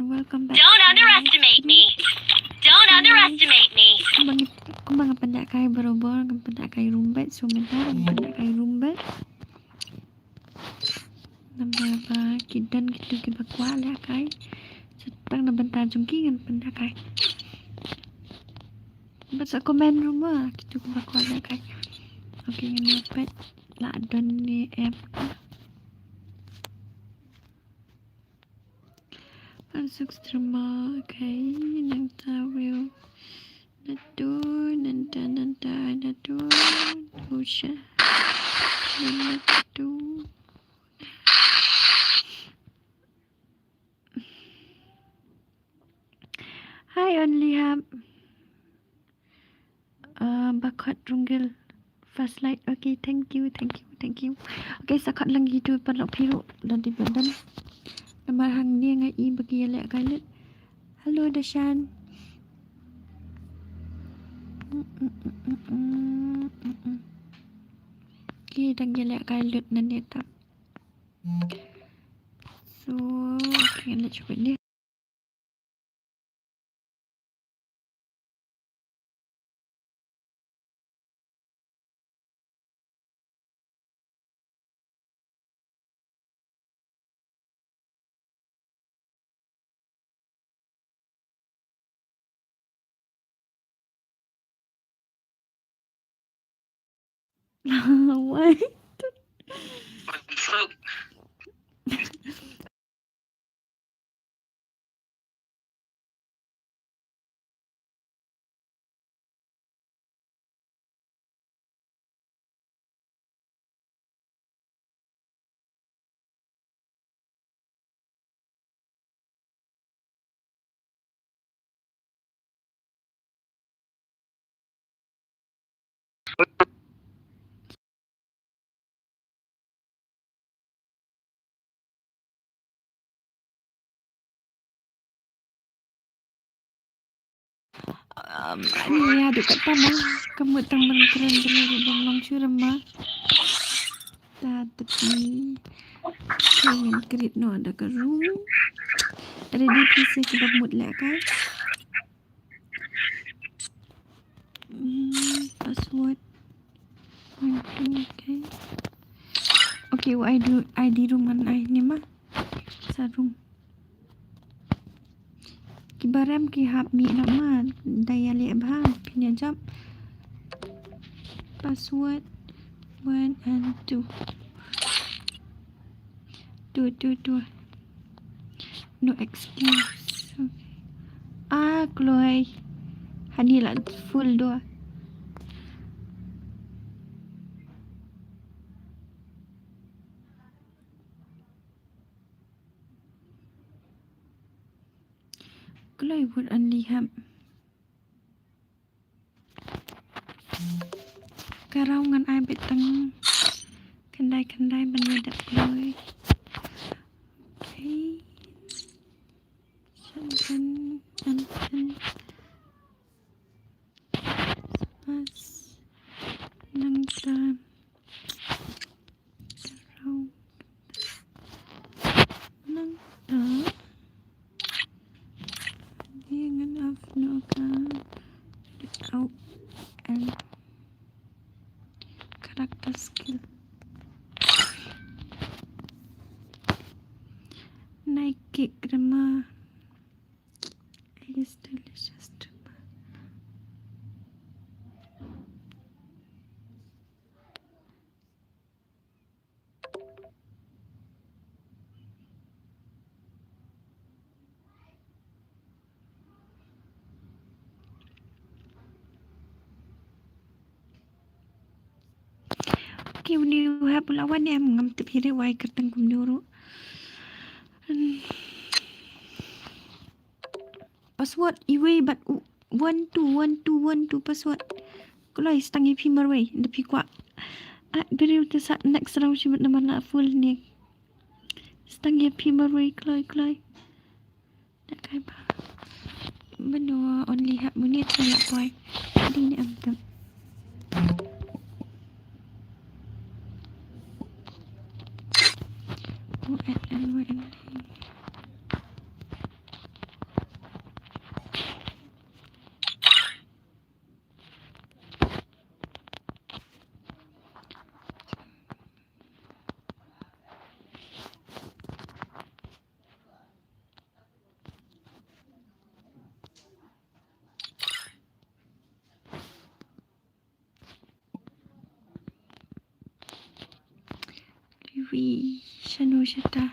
welcome back. Don't underestimate me. Don't underestimate me. Kumbang pendak kai berobor, pendak kai rumbet, sebentar pendak kai rumbet. Nambah apa? Kidan gitu kita kuat lah kai. Setang na bentar jungki kan pendak kai. Baca komen rumah gitu kita kuat lah kai. Oke ini pet lah don ni app. Masuk drama, okay, nanti will nado, usha, nado. Hi, only have bakot runggil fast light. Okay, thank you. Okay, sakot lang gitu perlu piru dan di badan. Nomor hang ni ngai I bagi elak kalit. Hello Dashan. Okay, dah elak kalit nanti tak. So, okay, nak cuba dia. Why? Ni aduk kat tanah. Kamu tambang keren bang curama. Tapi pengen kerit no ada ke room. Ready PC kita mood lah kan. Password. Okay. Okay, what ID room man I ni mah. Sa room. Kibaram ki hap mi nama daya lihat bah punya job. Password 1 and 2. 2. No excuse. Okay. Chloe. Hani lah full 2. Chloe would only have Karaungan ai betang kendai benedak Chloe. Okay. Sampan pas nang ta karau nang ta dengan afno ka out and character skill Nike grammar is delicious drama. Okay, ni have lawan ni ngam tepire wai kertang kum duru. Password iwe but 12 password. Kalau istangi pimar wei depi kwa. Beri uta sa next round si nama na full ni. Istangi pimar wei kloi. Tak kai ba. Beno only have munit saya koi. Di ni amtam. Iwi Shanu Shata.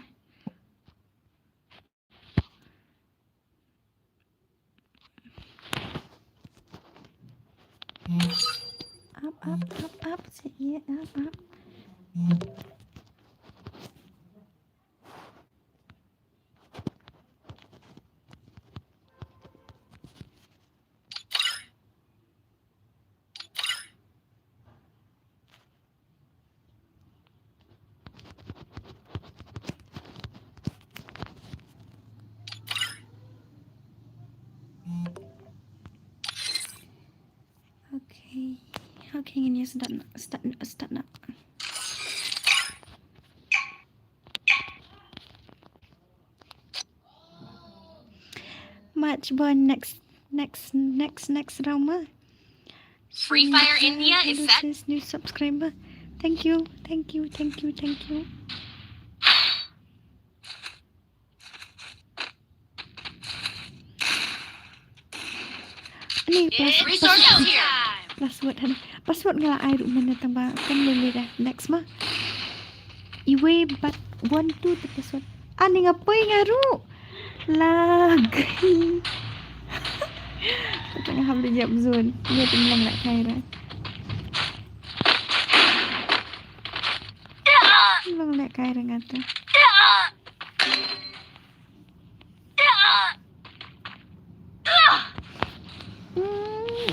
Up, say yeah, up. Okay, ini start nak. Match boy next round mah. Free Fire India is set. New subscriber. Thank you. Ni Resource here. password ngala ai ru mana tambah kan lele dah. Next mah. Iwe but 1 2 tu password. Ani ngapai ngaru? Lag. Tengah habis jap zone. Dia tengah nak Khaira. Long nak Khaira ngata.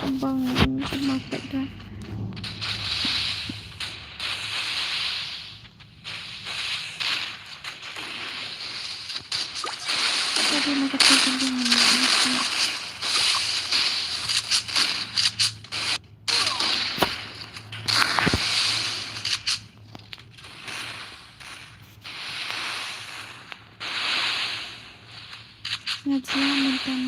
Abang market dah. Tadi nak kata sendiri mana. Ngajar mentang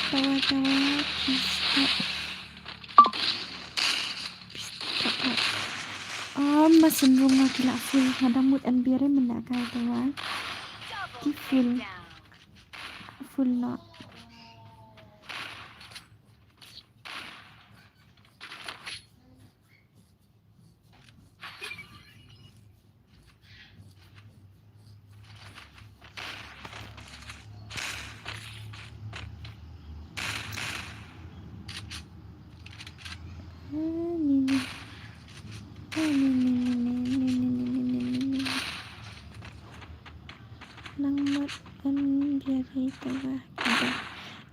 tawa masin rumah kila full hadang mood and biare mena kai tawa ki full not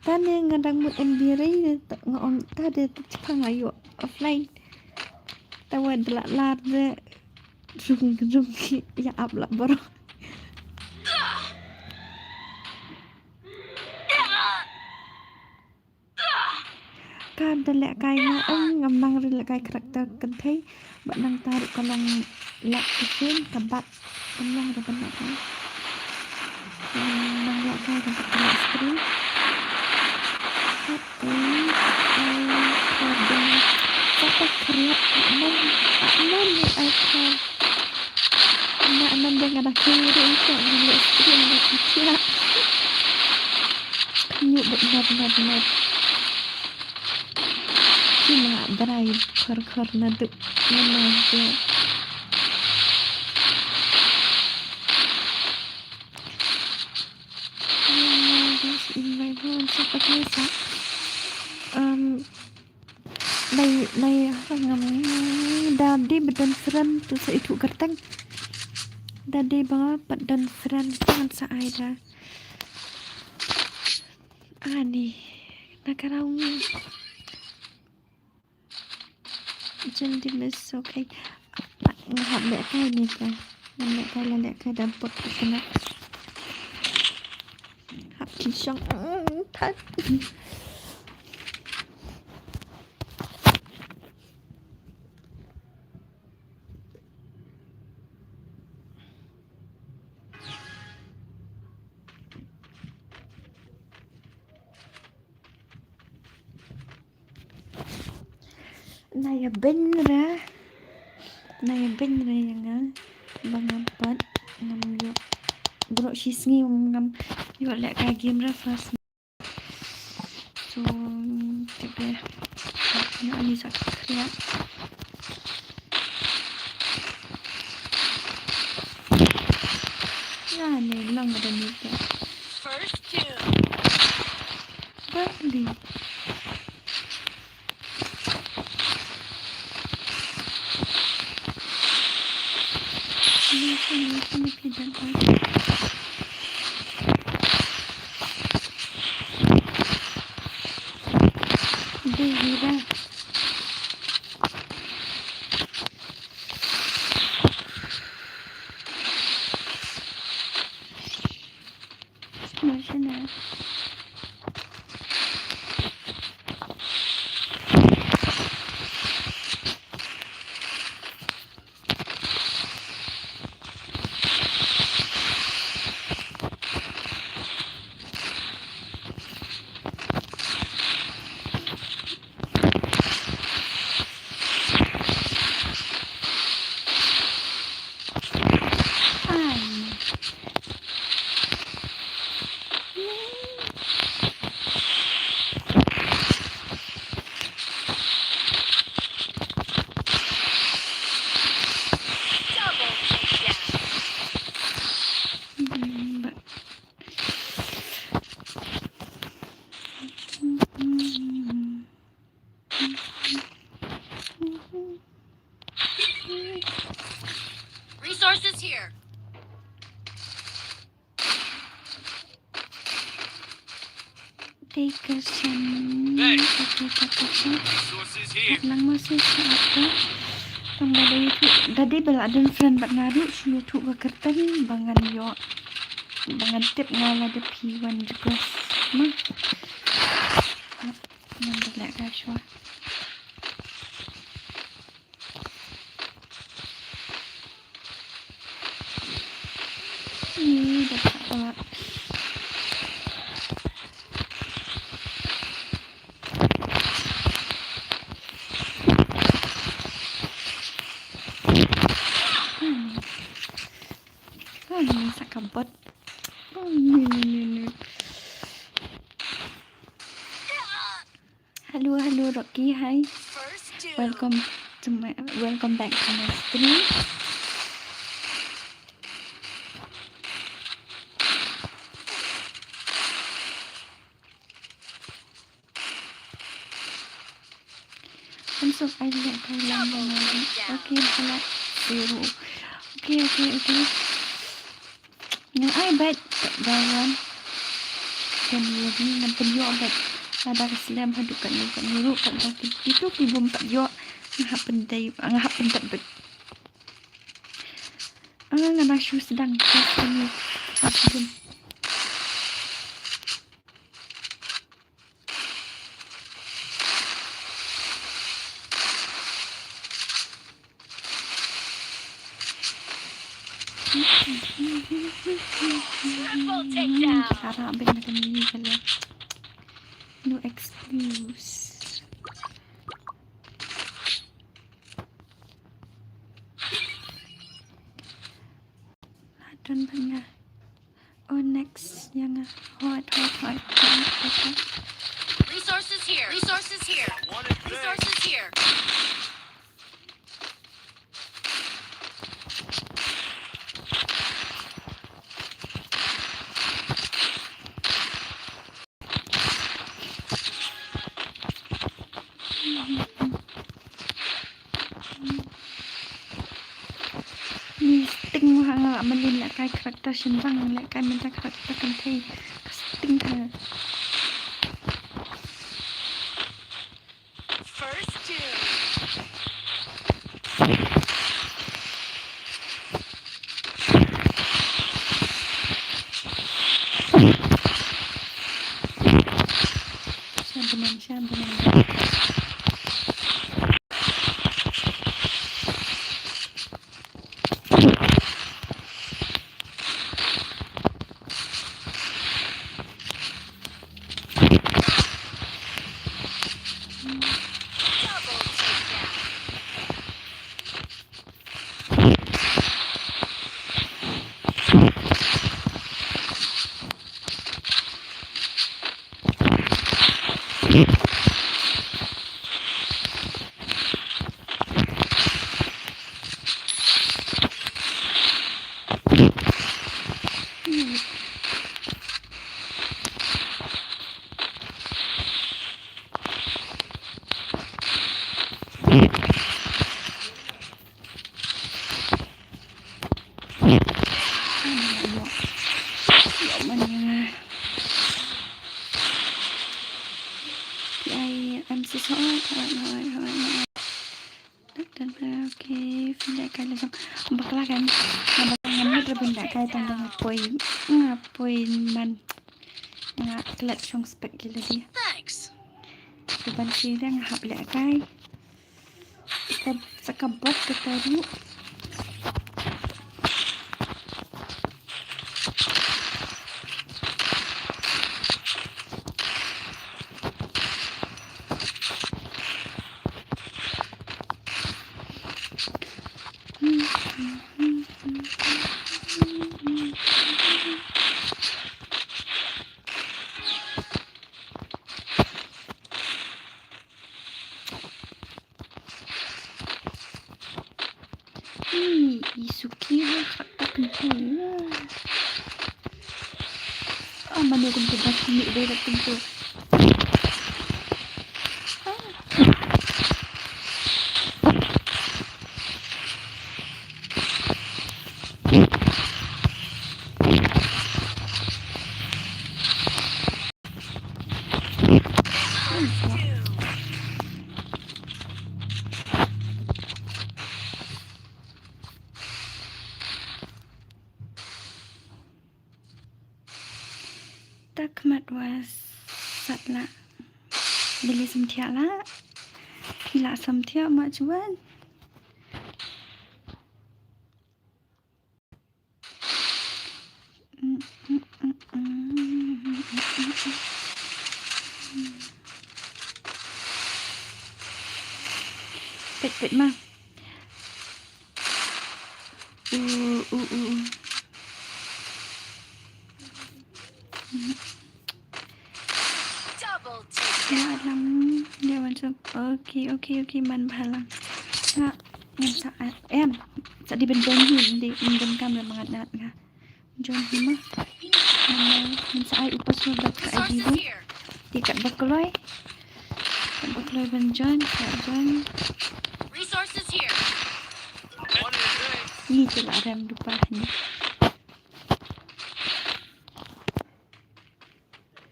Tane ngadang mood and biare ngong tade tukang ayo offline tawa delak lar de rung ya abla baro kan delak kai na ngamang relak kai karakter kentai bak nang tarik kolong lak kesin kebat kolong ada benak kan nang lak kai dan kelak stream Apa kerap non iPhone nak dengan ada kiri untuk dilihat stream dan kecil nyuk benar cuma drive kor naduk mana dia Này ngầm đà đi bật friend tu sẽ thụ cắt tanh đà đi băng bật friend jangan sai dah ani nakarau jadi mes okay ngahap lek kai ni ka lek kai dapat kena hap kisang thật này bên ra yang bang empat ngam yo bro sisngi ngam yo lek ka game ra first so tiba ni ani sak kriat Yani lang ada nito. First two. Bali. Ini pindah ko. Dehira. Sana. Double takedown. Resources here. Take a sun. Thanks. Okay, tapos na. Resources here. Lang masih sa ako. Ang bala YouTube. Dadi bala adun friend bak ngaru sa YouTube bakertan bangan yo. Bangan tip ngala de P1 juga. Ma. Nang bala ka siya. Ini dapat apa? Sa kabot. Hello, Rocky. Hi. First two. Welcome back to my stream. Masuk aja ke dalam lagi. Oke, pala zero. Oke. Yang ai baik dalam dan ini nampak yo baik. Ada keselam hadukan kan niru kan tapi itu kibum tak yo ngahap pendai ngahap pendapat. Ngana syu sedang ini pasbun. Triple takedown. Sekarang abang nak ini kali. No excuse. Ladon banyak. Oh next yang hot. Resources here. Resources here. Wanted thing. Resources here. Ni sting hang mình lại cái karakter sinh răng lại cái mình ta karakter kan thay sting thằng First two. siang benang. Double takedown. kai tanda ngapoi man kelat syong spek gila dia. Thanks. Depan sini ngahap lek kai. Kita sekabot ke tadi. Isuki tak kentul. Mana aku tu dah sini dia dah kentul. Tak mat was satla. Bila semtia lah. Hila semtia mak cuan. Pet mah. Double Ya lang dia macam okay man bahalang. Nga saat sa di benjon hindi indon kam lang mga nat nga. Jon mah. Sa ay upas mo bat ka ay resources dito. here. Tikat bakloy. Bakloy benjon sa jon. Resources here. Ni tu lah ram lupa ni.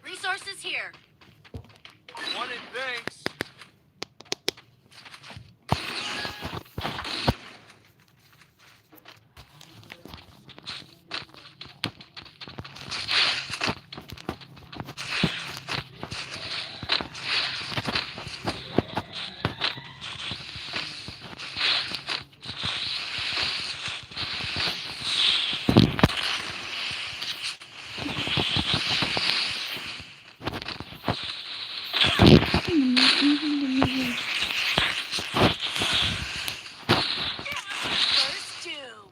Resources here. Wanted thanks. First two.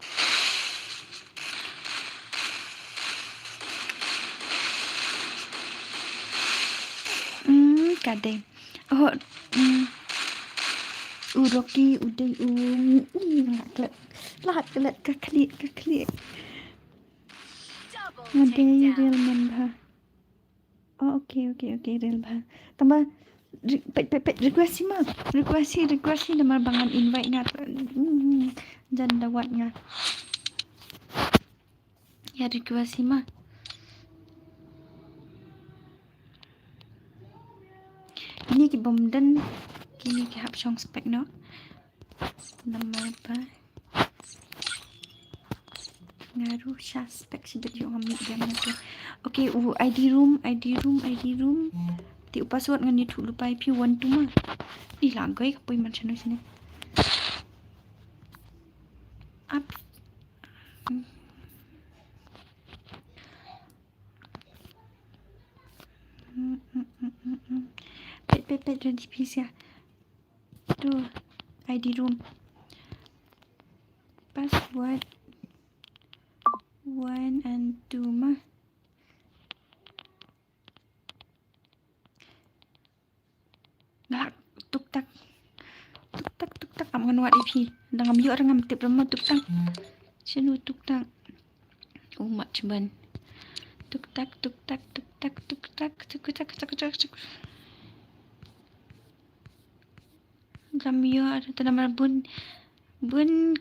Kadang. Oh, Rocky udah lah ke klik. Double Ada real takedown. man bha. Oh, okay, real bha. Tambah pet request mah. Request nama bangan invite ngat. Jan dawat ngat. Ya request mah. Ini ki bomdan kini ki hap syong spek no. Nama apa? Ngaruh syah spek sibet yung ambil jam tu. Okay, ID room. Ti password ngan YouTube lupa IP 1 tu mah. Ih lagai kapoi macam sini. Up. Pet ready please ya. Tu ID room. Password 1 and 2 mah. Nak tuk tak. Am ngan IP. Dangam yo orang am tip ramah tuk tak. Sinu tuk tak. Mak cuman. Tuk tak. Dam yo ada tanam bun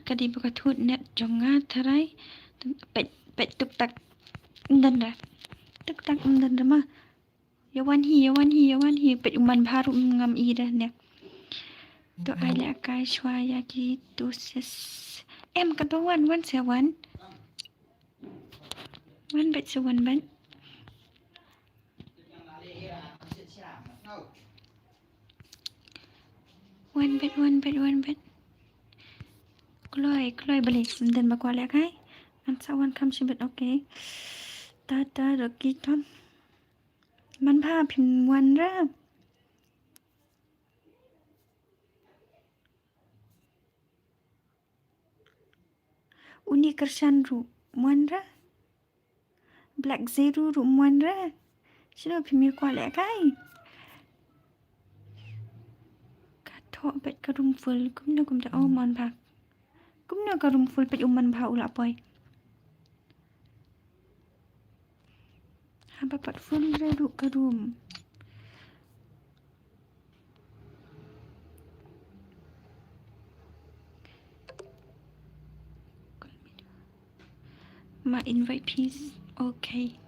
kadi buka thut net jonga tharai. Pet tuk tak. Dan dah. Tuk tak dan mah. Yawan hi pet uman baru ngam i dah ne. Tu ala kai swaya gitu ses. Em katawan wan sewan. One bed so one bed. One bed, one bed, one bed. Kloy balik. Dan bakwa lek hai. And someone comes to bed, okay. Ta được kỹ ton. Man pha phim one ra. Uni kersan ru one ra. Black zero ru one ra. Sino phim kwa lek hai. Thọ bed ka room full cũng nó cũng đã man pha. Cũng nó ka room full bed man pha ula boy. Ha bapat full ra ru ka room. My invite please. Okay.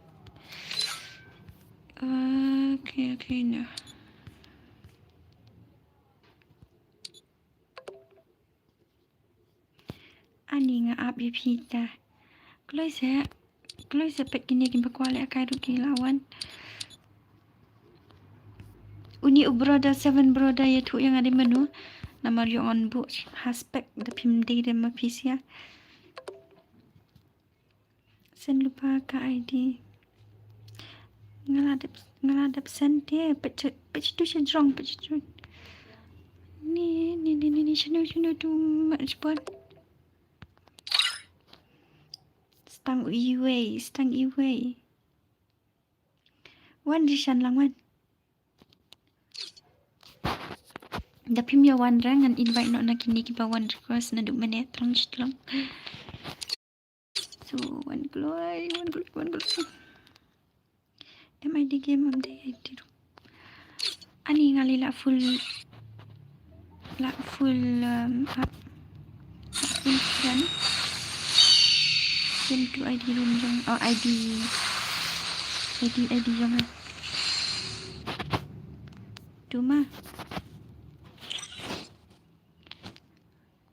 Okay now. Ani nga up pizza. Kloi se pet kini kin bakwa le kai ru ki lawan. Uni ubroda 7 broda ya tu yang ada menu. Nama yo on book haspek the pim day de ma pisia. Sen lupa ka ID. Ngaladap sen dia pet tu sejrong pet tu. Ni sino tu mak spot. Stang iway. Wan di shan lang wan. Da pim ya wan rang and invite no na kini ki ba wan request na du mene trong long. So wan gloy. MID game update. Ani ngali la full up full run. Then to ID room jong ID jong. Cuma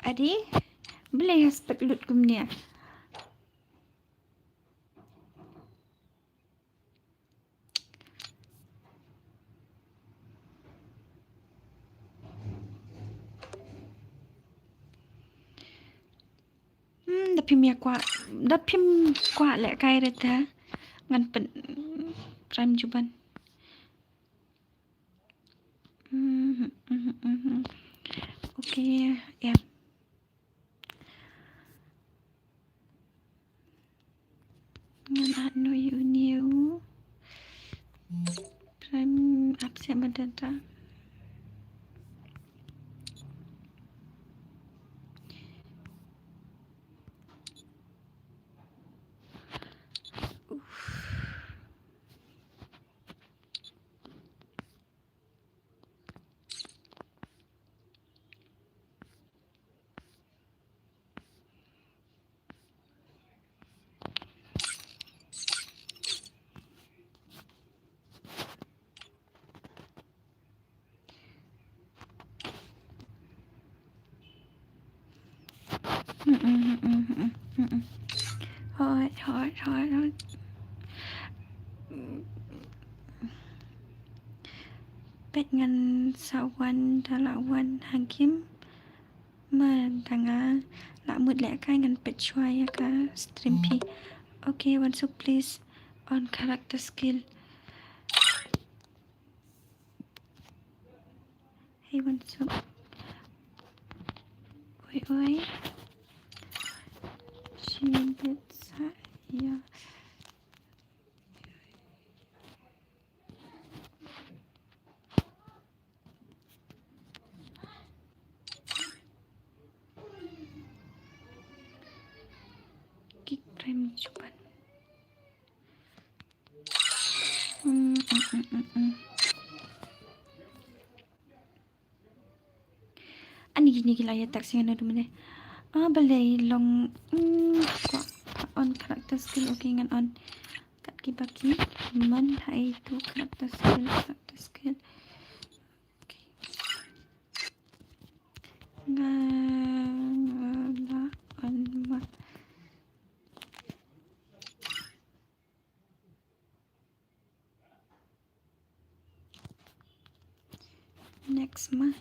Adi boleh aspek lut kumnia. Da phim qua lẹ cay rồi ta ngăn bận ram juban. Okay, em. Ngăn ano yun new. Prime absent madata. Thôi. Bet ngan sawan dalawan hakim mà thằng lạ mượt lẽ cái ngăn pet choy ka stream pi. Okay, one so please on character skill. Hey one so. Oi. Sinibet saya. Kik prime cuban. Ani gini gila ya taksi ngana dumene. Balai long on character skill okay ngan on kat ki baki man hai tu character skill okay ngala on ma Next month.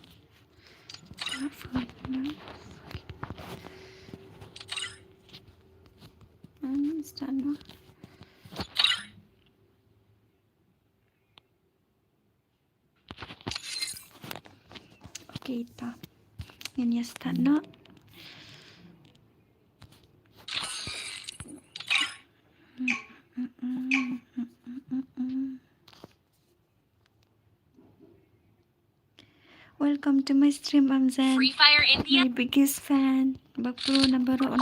Not for month. Start na. Okay, ta. Yan ya start na. Welcome to my stream, Amzan. Free Fire India. My biggest fan. Bakro na baro.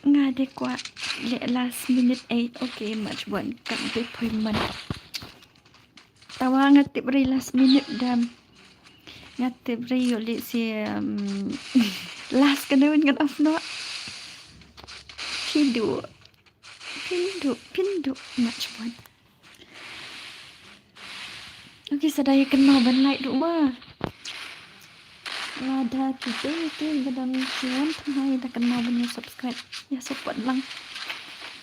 Nga de kwa last minute 8. Okay, much one. Kan deployment. Tawa nga tip ray last minute dam. Nga tip ray yuli si last ka naman nga off no. Pindu much one. Okay, sadaya kan mau ban like duk ba. Ada kita itu gadang siwan tengah dah kan mau ban subscribe. Ya support lang.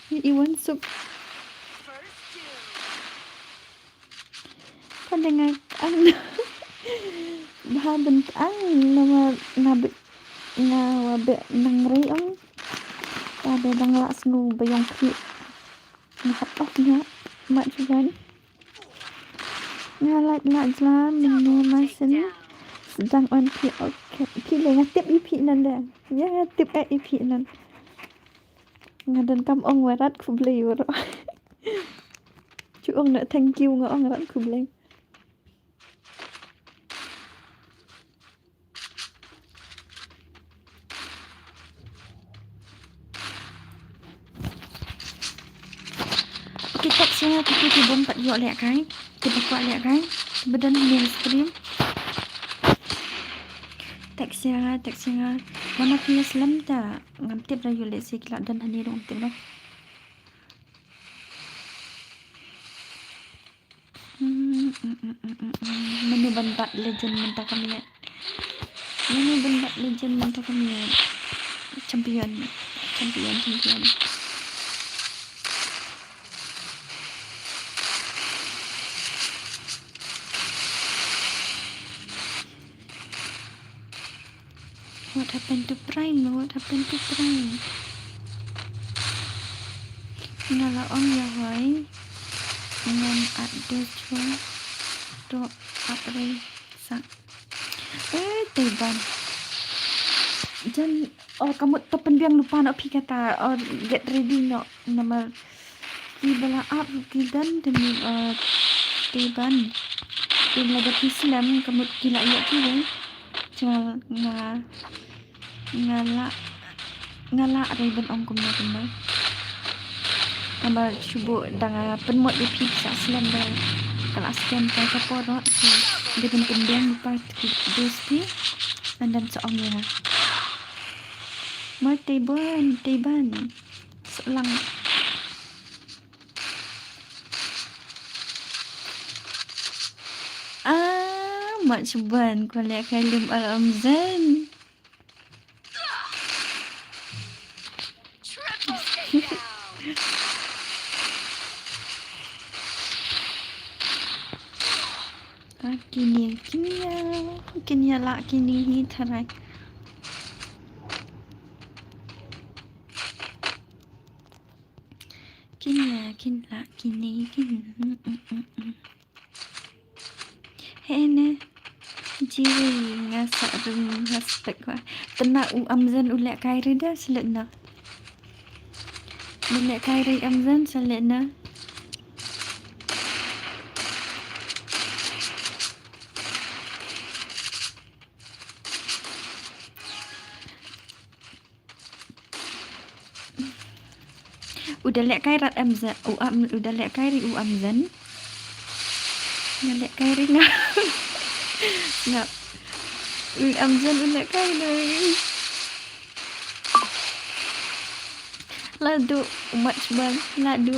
Ya Iwan sub. Kadang ang bahaban ang nama nabi wabe nang rayong ada bang lak snu bayong ki ngat off nya mak juan ngalak lak jlam minu masen sedang on pi okay pi le ngatip ip nan dah ya ngatip ip nan ngadan kam ong warat ku blei waro chu ong nak thank you nga ong rat ku blei. Kita saya tapi tiba 4 yok lek kai. Tiba kuat lek kai. Badan ni stream. Teksnya. Mana punya selam ta? Ngam tip ra yo lek si kelak dan hani dong tip dah. Menu banbat legend mentah kami. Menu banbat legend mentah kami. Champion. What happened to Prime? Ngala on ya hoy. Dengan ada cua. Do apre sa. Teban. Jan kamu topen biang lupa nak pi kata get ready no nama ibala up kidan demi teban. Din laga Islam kamu gila ya ki jual ngala ribbon ong kumna nama cuba dengan penmuat di pizza selam dah kalau sekian kali kaporo dia kembang lupa dosti dan seorangnya mau teban selang mak cuban kuliah kalim al-amzan. Kini lah kini tarai. Kini. Hene jiwi ngasak rum aspek wa. Tenak amzan ulek kairi dah selena. Ulek kairi amzan selena. Udah lek kairat amzan udah lek kairi amzan ngalek kairi na nak amzan udah kairi ladu umat bang ladu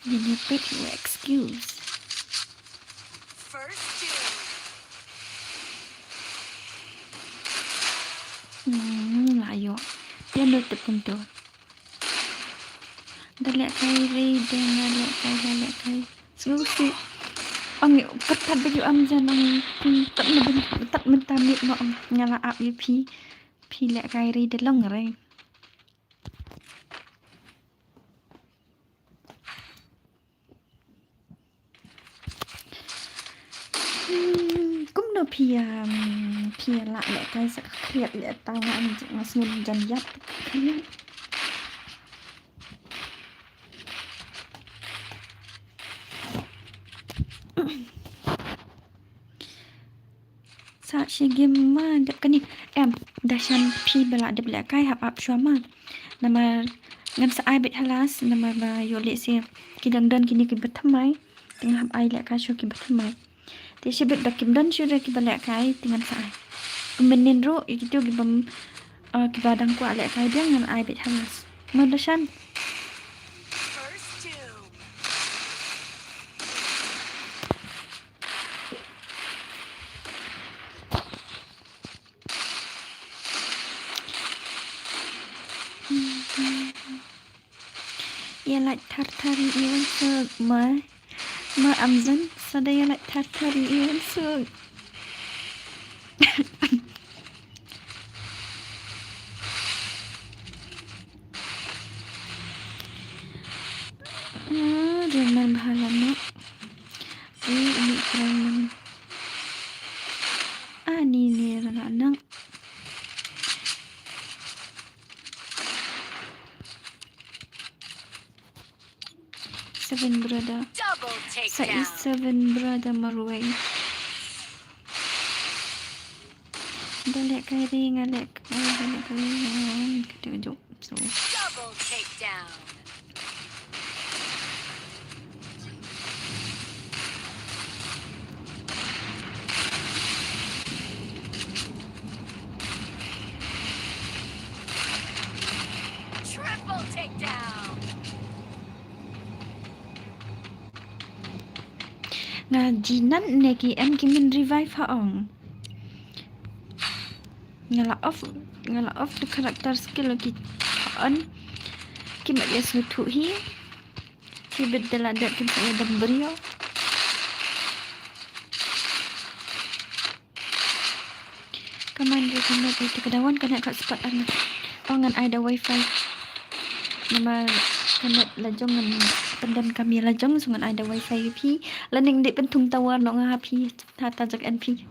ini pet excuse. First kuntu. Dalek kai re dengan dalek kai. Susu. Ang ketat baju amjan ang tak mentamik no ngala ap pi lek kai re de long re. Cũng nó pia lại lại cái sẽ khuyệt lại tao anh chị mà xuân dần dắt sa shi game ma dep kani em dashan pi bela dep lại cái hap ap shoma nama ngam sa ai bet halas nama ba yo le se kidang dan kini ki bethamai tengah hap ai lại cái sho ki bethamai te shi bet dakim dan shu re ki bela kai dengan sa ai kemenin ro itu ki bam ki badang kwa lại kai dia ngan ai bet halas ma dashan First doom. ya lại thar thari iwan sơ ma amzan sada ya lại thar thari iwan sơ jangan bahala no ini keren ni anak 7 brother Double sa takedown. 7 brother marway dalek kai ring alek dalek kai ketujuk so Double takedown. Triple takedown. nga jinan neki em kimin revive haong ngala off the character skill ki on ki ma yes thu hi ki bedela dat ki saya dam brio commander kena ke kedawan kena kat spot anak ngan ada wifi nama kena lajong ngan pendan kami lajong sungan ada wifi pi lening dik pentung tawar no nga pi tata jak np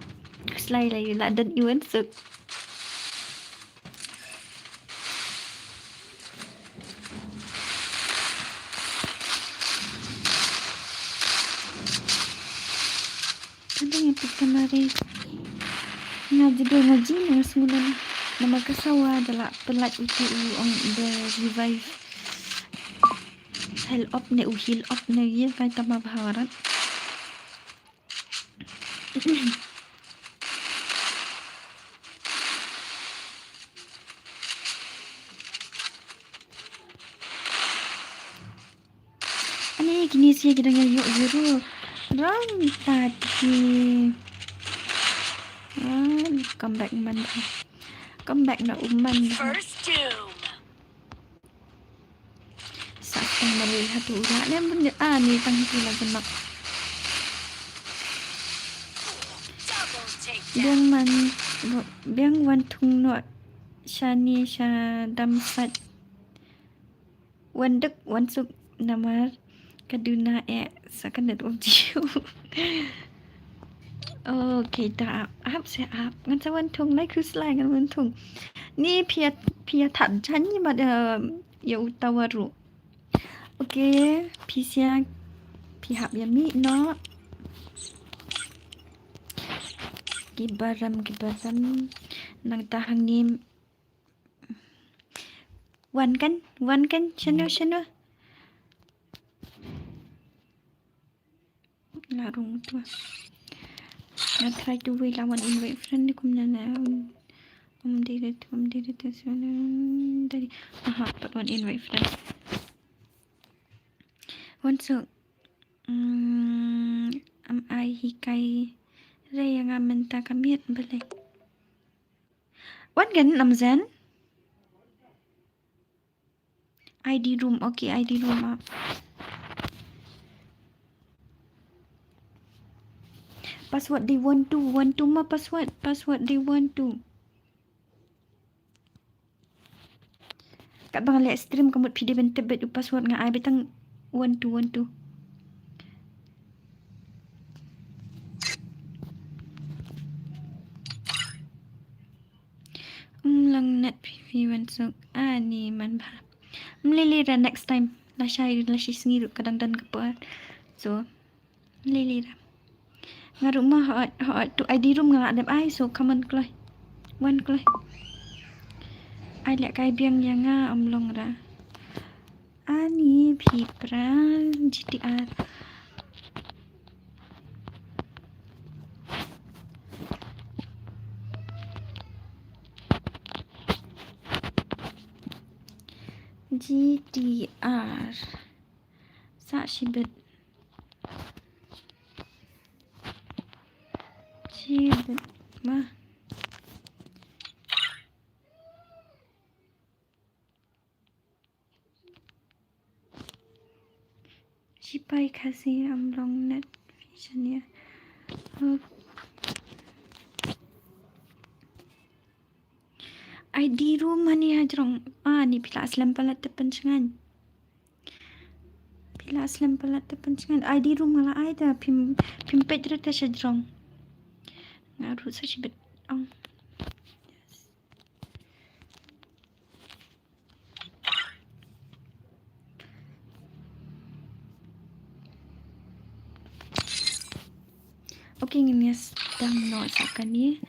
slay lai la dan iwan suk ada yang kemari ngaji nang semulan nama kesawa adalah pelat itu on the revive heal up ne ye kai tama bharat ani kini sih kita ngayo zero ram tadi comeback na umman First doom. sakang mari hatu ura ne mun ni tang kila jenak Double takedown. biang man biang wan thung no shani sha dam sat wan dek wan suk namar kaduna sakanat jiu okay dah ap se ap ngan sa wan thung naiคือslide ngan wan thungนี่เพียถันฉันนี่มาya utawaru okay pisia pihak yami no kibaram nang tahang ni wan kan chano larung tu na try to wait lawan invite friend ni kumna na did it dari but one invite friend one so am ai hikai re yang amenta kamiet balik one gan namzan ID room. Okay, ID room. Password they want to. Mah password. Password they want to. Kat bang lihat stream kamu video bentar password dengan I betang 1212. Lang net PV wansuk. Ni man ba. Melilira next time. Lah si sengiru kadang dan kepuan. So, melilira. Nga rumah tu ID room nga adem ai so come on kloy. Wan kloy. Ai lihat kai biang yang amlong ra. Ani Pipra GTR. GTR Sa Shibet Mah Sipai kasih amlong net vision ya. ID room ni hajrong. Ni pila aslam pala tepencengan. ID room ngala ai da pimpet rata hajrong. Ngaru sa sibet. Yes. Okay, ngemias dang no sa ni.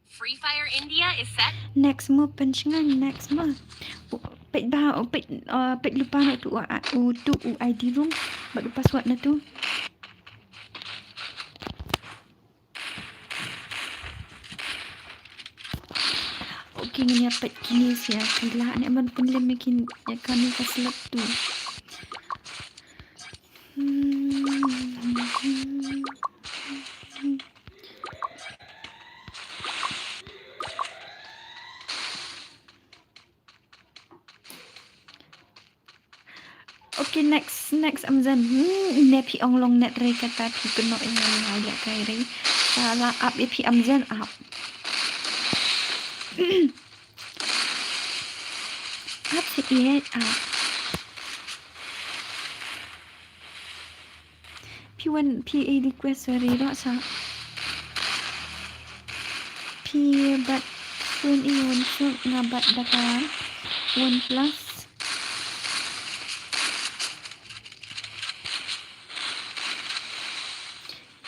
Free Fire India is set. Next mo pencengan next mo. Pet lupa na tu ID room. Baru password na tu. Okay, ni apa kini siya kila ni man pun lemikin ya kami kaslap tu. Okay, next Amazon. Nepi onglong net re kata pi keno yang ada kai re. Salah up pi Amazon up. Up sih up. P1 request sorry ro sa. P but phone iyon so ngabat daka 1 plus.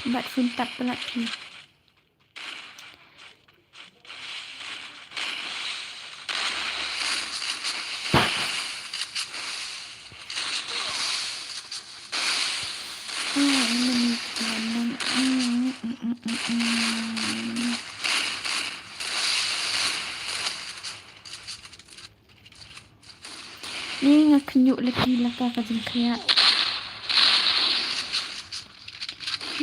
Bat phone tap pelat P. Ni ngakenyuk lagi laka kajeng kaya.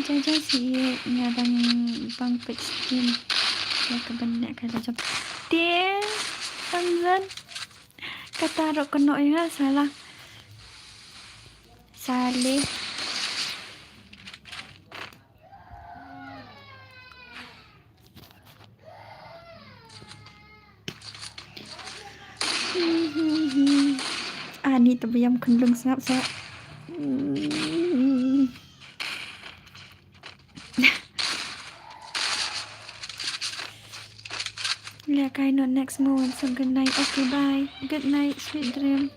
Jaja si ngadang bang pet skin. Ya kebenak kada jom. Dia Amazon kata ro keno ya salah. Saleh ni terbiam kendung sengap saya. Lihat kain on next month. So good night. Okay, bye. Good night. Sweet dream.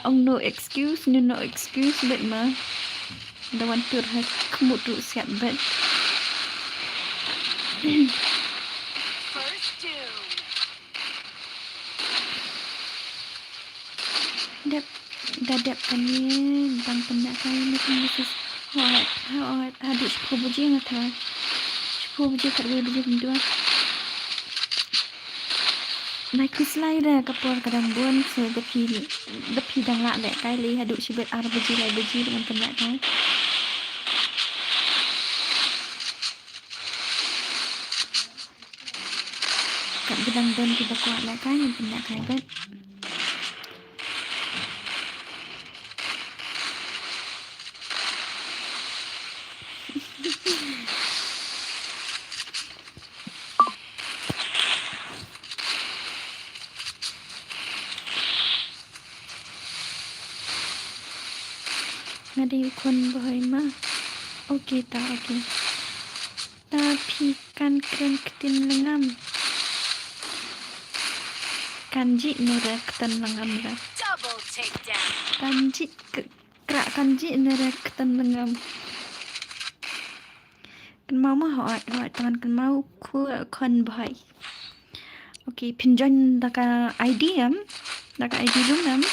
Ông no excuse bet mà dawan tur ha kemut ru siap bet First doom. Dadap kan ni bang pendak kai ni kan mesti hot adik sepuluh biji ngat ha 10 biji kat biji dua naik slide dah kapur kadang buan se depi dang lak lek kai li haduk sibet ar biji lai biji dengan pendak kai kat gedang don kita kuat lek kai dengan pendak kai bet ada ikon boy mah okey tak okey tapi kan keren ketin lengam kanji nera ketan lengam dah Double takedown. kanji kerak kanji nera ketan lengam kan mau mah hot tangan kan mau ku kon boy okey pinjam daka ID daka ID lungam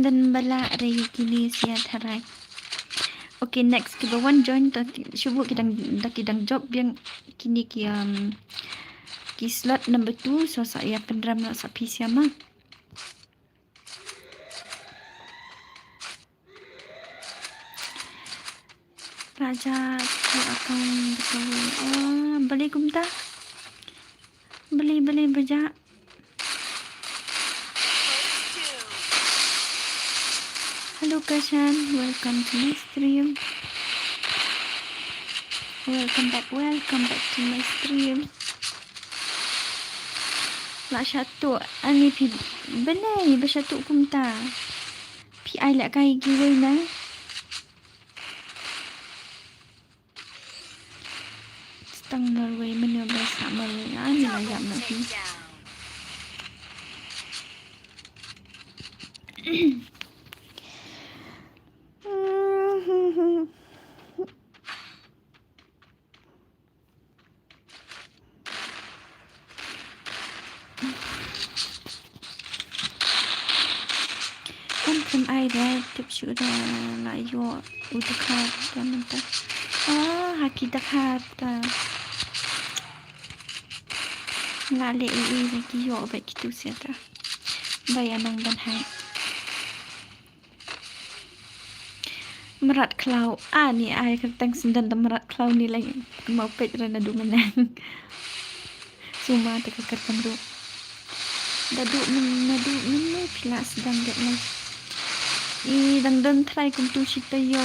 dan bala ray kini sia tharai okay next kita one join syubu kidang job yang kini ki slot number 2 so saya pendram nak sa PC ama raja aku akan beli kumta beli beja Hello Kashan, welcome to my stream. Welcome back to my stream. Lak satu, ani pi benai bersatu kumta. Pi ai lak kai giveaway na. Stang Norway mana bahasa Norway ani lah jam nak pi. Kan ai dah tip sudah lah yo udah kata minta haki dah kata ngale lagi yo baik itu siapa bayanang dan hai merat klau ni ai kertang sendan merat klau ni lagi mau pet rana du menang cuma tak kertang du dadu pila sedang dek mas dang try kum tu sita yo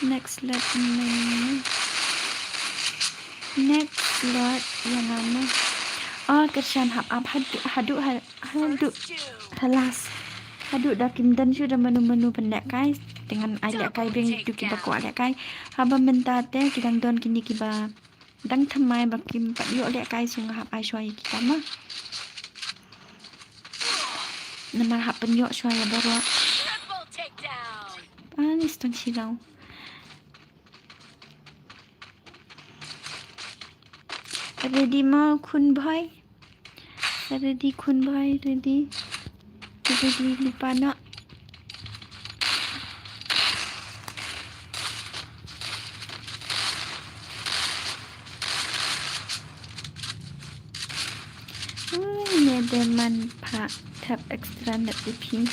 next slot yang mana kershan hab hadu halas hadu dah kimdan sudah menu pendak kai dengan ayat kai beng itu kita kuat ayat kai haba mentate kidang don kini kiba dang thamai bakim pat yo ayat kai sunga hab ai shwai kita mah nama hab penyok shwai baru panis ton silau ready mau kun boy ready lupa nak Nederman pak tab extra net ipin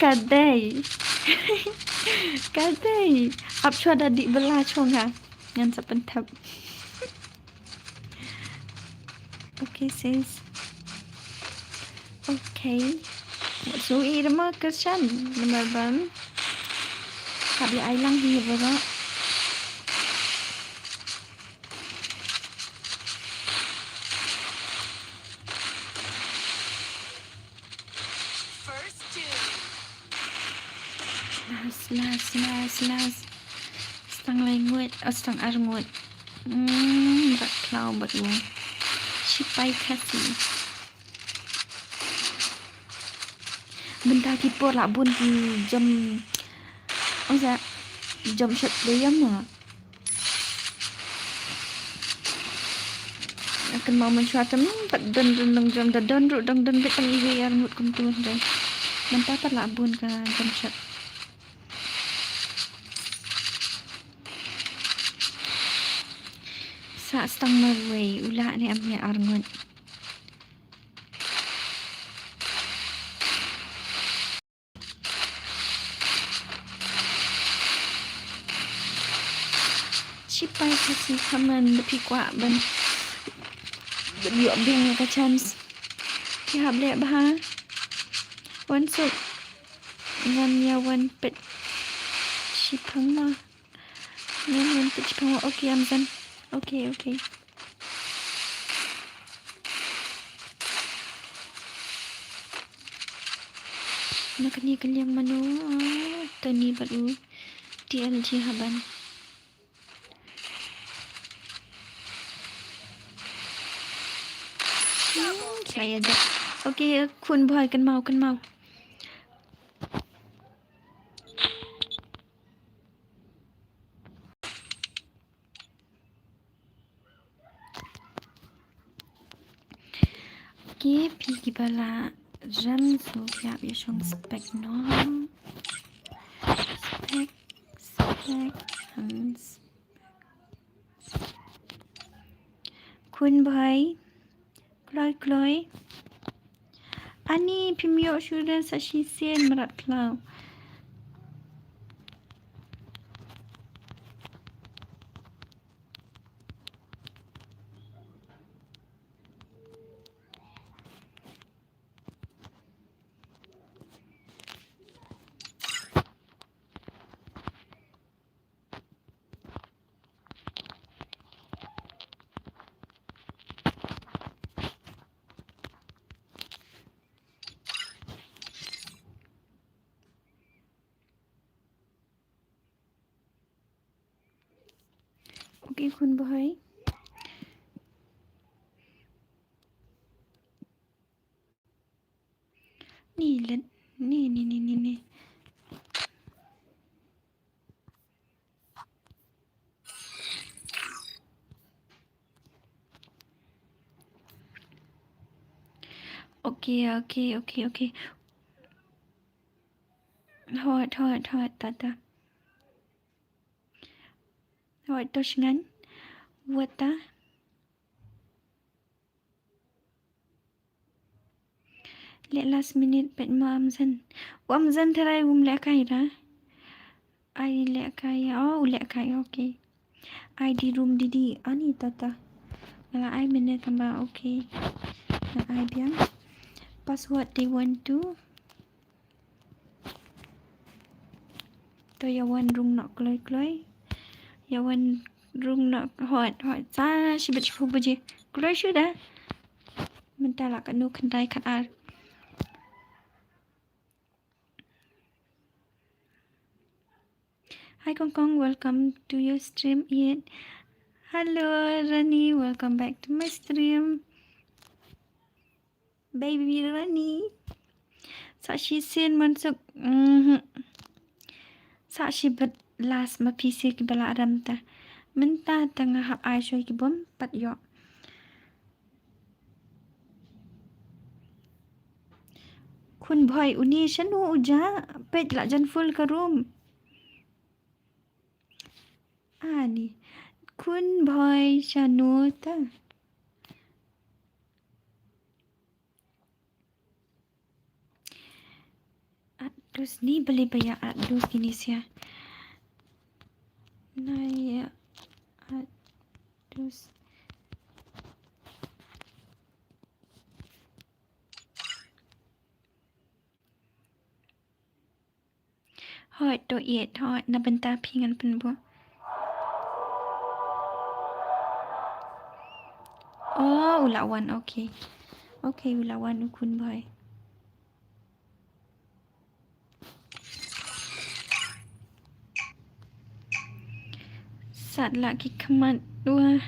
kadai ap chua dah di belah chonga ngan sepentab okay sis okay so irma kesan nomor bang habi ailang hi bora last Stang language, stang arngut. Bat klau bat wong. Cipai kasih. Bentar kipur lah bun ki jam. Oh dạ, jam shot dia mah. Akan mau mencuat pat dan jam dan ru dan betang iwi arngut kum tu dan. Bentar pat lah bun ka jam shot. Sa stang marway ulah ni amnya arngut. Cipai kasih kaman lebih kuat ban. Dựa bình cái chance thì hợp lệ baวันศุกร์วันยาวันเป็ดชิพังมาเงินวันเป็ดชิพังมาโอเคอัมซันโอเคนักนี้กันยังมโนตอนนี้บัดรู้ที่อันที่ฮับันsaya ada. Okey, kun boy kan mau. Okey, pergi bala jam so siap ya shong spek nom. Spek hans. Kun boy. Kloy. Ani pimyo sudah sasisen merat klau. Okey kun boy. Ni. Okey. Thôi, ta. Thôi, tôi ngắn. Buat ta. Let last minute pet mo amzan. Amzan terai lek kai ra. I lek kai. Oh, lek kai. Okay. I di room didi. Ani tata. Nala I minute tambah. Okay. Nala I biang. Password they want to. To yawan rung nak kloi. Yawan rung nak hot. Sa sibet sipu baje. Kloi sudah. Bentar lah kat nu kendai kat ar. Hi Kong, welcome to your stream yet. Hello Rani, welcome back to my stream. Baby Rani. Sashi sin mansuk. Sashi bet last ma PC ki bala adam ta. Menta tengah hap ai shoy ki bom pat yo. Kun boy uni shanu uja page la jan full ka room. Ani kun boy shanu ta. Terus ni boleh bayar adus gini sia. Naya adus. Hoi to yet hoi na bentar pingan penbu. Oh, ulawan. Okay, ulawan ukun boy. Sat lagi kemat. Wah.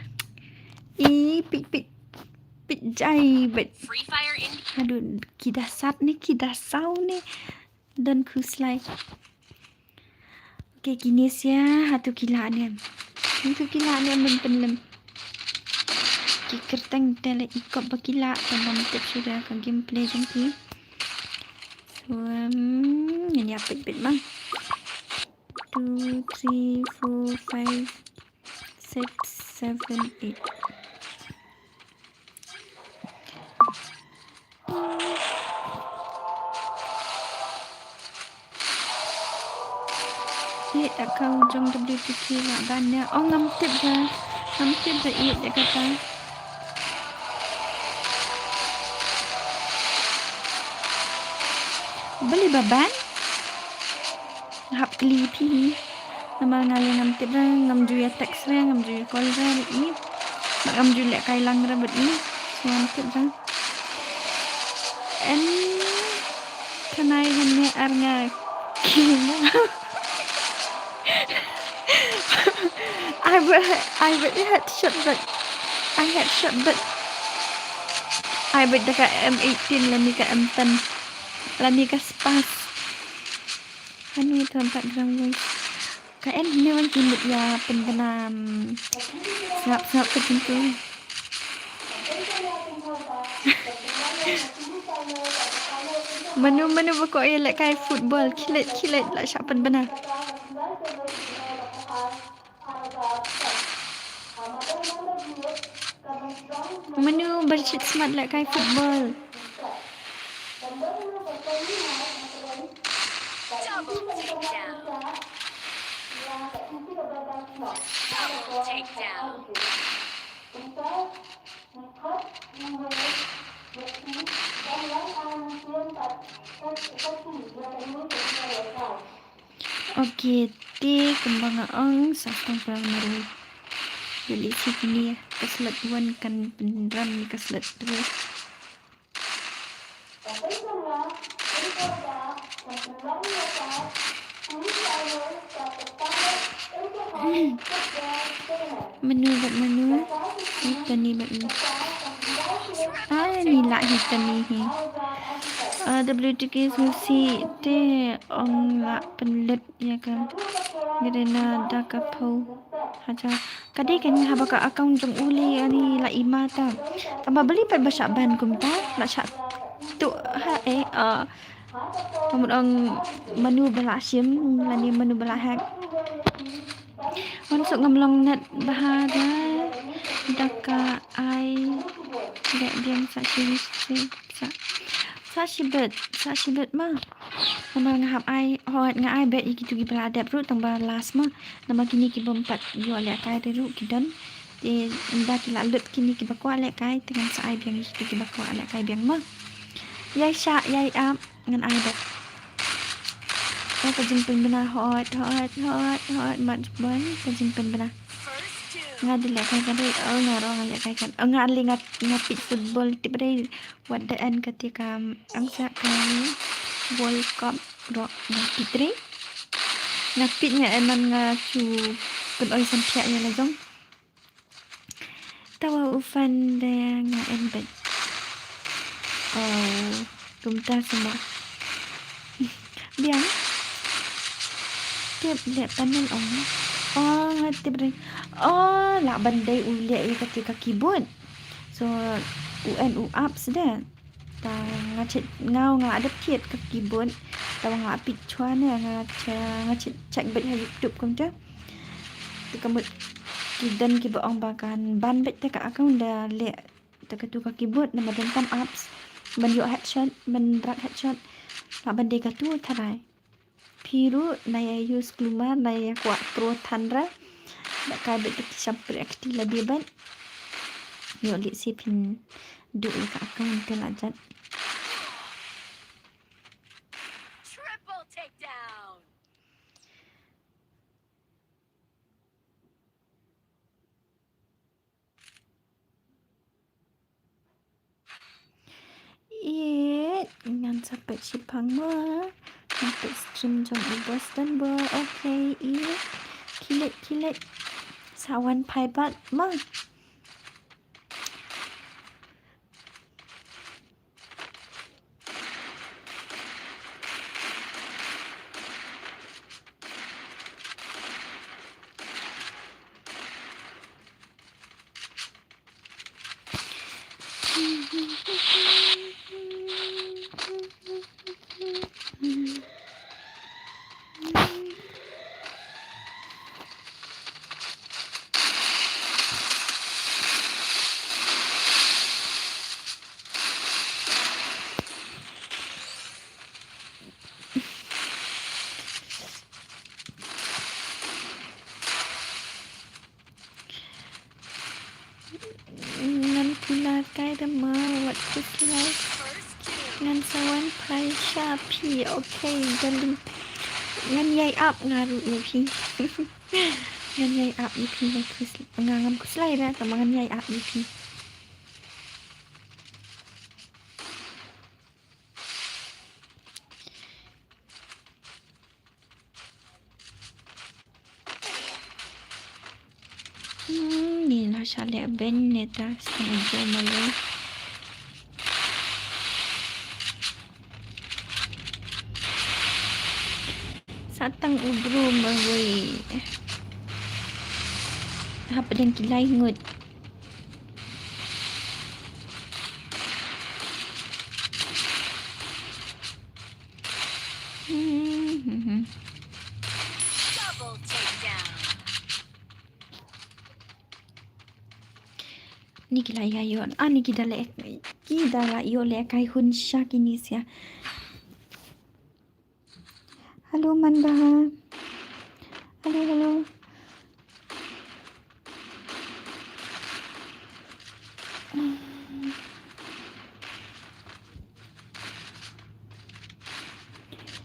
Pit jai bet. Free Fire in. Aduh, kidah sat ni, kidah sau ni. Dan kuslai. Okay, gini sia. Hatu kilaan yan. Hatu kilaan yan penlem. Kertang tele ikut berkila dalam tip sudah ke gameplay nanti. So, ini apa bit bang? 2, 3, 4, 5, 6, 7, 8. Tak kau jom WPK lah banyak. Oh, ngam tip dah. Ngam tip dah dia kata. Beli baban? Hap keli pi. Nama ngalih ngam tip dah. Ngam juya teks dah. Ngam juya call dah. Ini. Mak ngam juya kailang dah. Bet ni. So, ngam tip dah. And kanai hanya arnya kina. I would headshot but I would dekat M18 lah ni kat M10 lah ni kat spas anu tempat ground voice kan ni orang timut ya pendenam snap ke pintu menu pokok ya like kayak football kilat lah siapa benar menu bershit smart like kayak football Double takedown. Double takedown. Okey, ti kembang ang sasang peramaru. Beli sini keselat wan kan penram ni keselat tu. Menu hitam ni menu. Ni lah hitam ni. WTK susi te ong la penlet ya kan. Gerena dah kapau. Haja kadai kan haba ka account jong uli ani la ima ta. Tambah beli per basak ban kum ta. La chat tu ha kamu ang menu bala sim lani menu bala hack. Masuk ngamlong net bahada daka ai dek biang sa sibet mah nama ngahap ai hot ngai bet gitu gi bala adap ru tambah last mah nama kini ki bompat yo le kai ru kidan di nda ki lalut kini ki bakwa le kai dengan sa ai biang gitu ki bakwa le kai biang mah yai am ngan ai bet ka jingpen benar hot mat ban ka jingpen benar ngad le kai kan ngarong le kai kan ngad le ngapit football tip dai wadaan ketika angsa kami World Cup dok ngapit re ngapit nga eman nga chu kun oi sampia ya lazong tawa ufan de nga embed tumta semua biang tiap lihat panel ngati bre la bandai uliak ya ketika keyboard so UN ups dah ta ngacit ngau nga ada tiet ke keyboard ta nga apit chuan ya ngacit cek bet YouTube kom ta kamu kidan ki baong bakan ban bet ta ka account da le ta ka tu ka keyboard nama dentam apps ban yo headshot ban drag headshot la bandai ka tu tharai Piru naya use kluma naya kuat pro thandra dak ka bet sampai aktif lebih ban yo li sipin du ka account te lajat Triple takedown. Ngan sampai sipang mah sampai stream jom Boston bo okay kilat Sawan pai bat ma. Ngan pula kai dama wat kuslai. Ngan sawan pai sha pi. Okay, jangan ngan yai up ngaru ni pi. Ngan yai up ni pi nak ngam kuslai dah sama ngan yai up ni pi. Ni lah Charlotte Bennett dah setengah jam malam. Satang ubru mawai. Apa dan kilai ngut. Double takedown. Ni kilai ayon. Ni kita lah yo le kai hun syak ini sia. Halo Manba. Halo.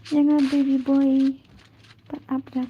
Jangan baby boy. Apa dah?